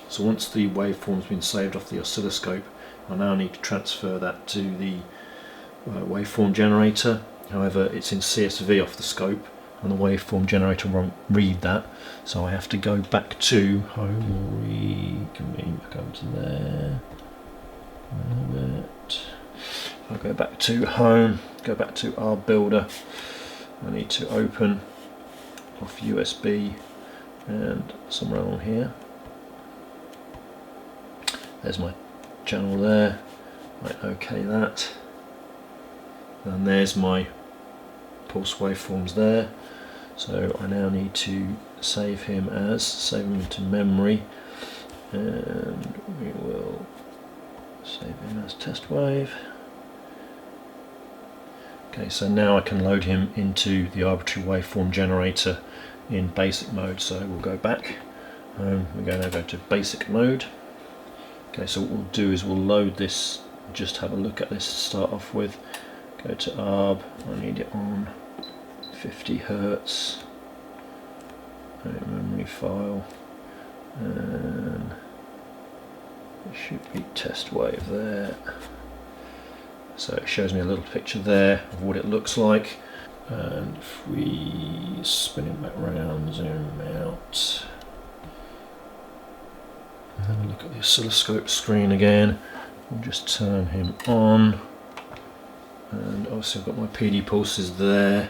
So once the waveform's been saved off the oscilloscope, I now need to transfer that to the waveform generator. However, it's in CSV off the scope and the waveform generator won't read that, so I have to go back to home, reconvene back over to there. I'll go back to home, go back to our builder. I need to open off USB and somewhere along here. There's my channel there. Right, okay that. And there's my pulse waveforms there. So I now need to save him into memory, and we will save him as test wave. Okay, so now I can load him into the arbitrary waveform generator in basic mode. So we'll go back. We're going to go to basic mode. Okay, so what we'll do is we'll load this, just have a look at this to start off with. Go to ARB, I need it on 50 Hertz, memory file, and it should be test wave there. So it shows me a little picture there of what it looks like, and if we spin it back around, zoom out, and have a look at the oscilloscope screen again, we'll just turn him on. And obviously I've got my PD pulses there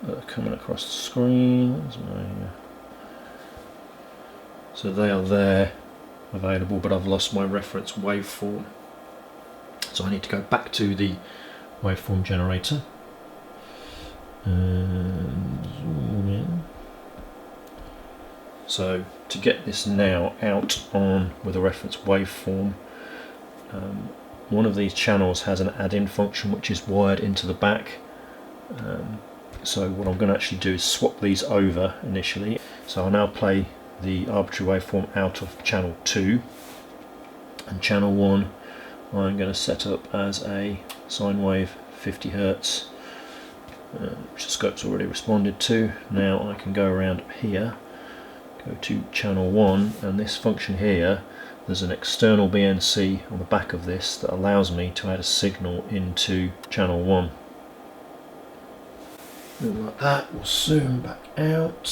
that are coming across the screen. So they are there available, but I've lost my reference waveform. So I need to go back to the waveform generator and zoom in. So to get this now out on with a reference waveform, one of these channels has an add-in function which is wired into the back. So what I'm going to actually do is swap these over initially. So I'll now play the arbitrary waveform out of channel 2, and channel 1 I'm going to set up as a sine wave 50 Hertz, which the scope's already responded to. Now I can go around here, go to channel 1, and this function here, there's an external BNC on the back of this that allows me to add a signal into channel 1. Like that, we'll zoom back out.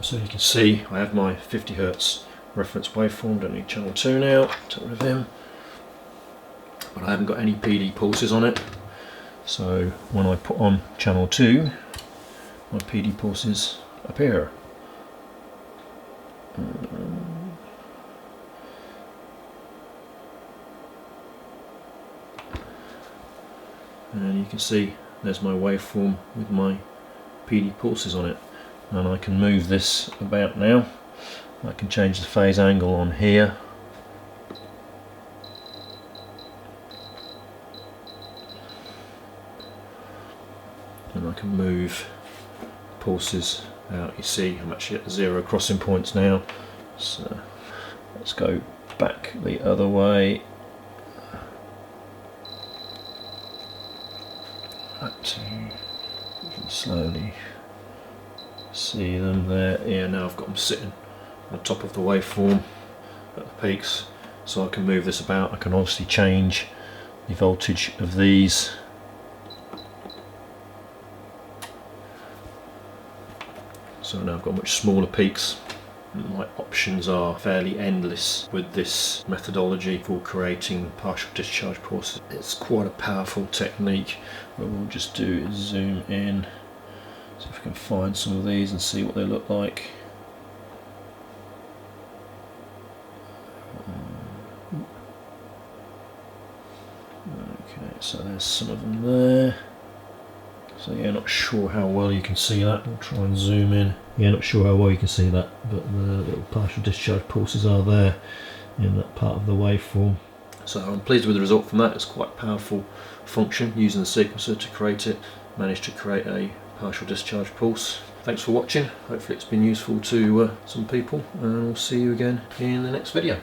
So you can see I have my 50 Hertz reference waveform. Don't need channel 2 now, get rid of him. But I haven't got any PD pulses on it. So when I put on channel 2, my PD pulses appear. And you can see there's my waveform with my PD pulses on it, and I can move this about now. I can change the phase angle on here, and I can move pulses out. You see I'm actually at 0 crossing points now, so let's go back the other way. You can slowly see them there. Yeah, now I've got them sitting on top of the waveform at the peaks, so I can move this about. I can obviously change the voltage of these. So now I've got much smaller peaks. My options are fairly endless with this methodology for creating partial discharge pulses. It's quite a powerful technique. What we'll just do is zoom in, see if we can find some of these and see what they look like. Okay, so there's some of them there. So yeah, not sure how well you can see that. We'll try and zoom in. Yeah, not sure how well you can see that, but the little partial discharge pulses are there in that part of the waveform. So I'm pleased with the result from that. It's quite a powerful function using the sequencer to create it. Managed to create a partial discharge pulse. Thanks for watching. Hopefully it's been useful to some people, and we'll see you again in the next video.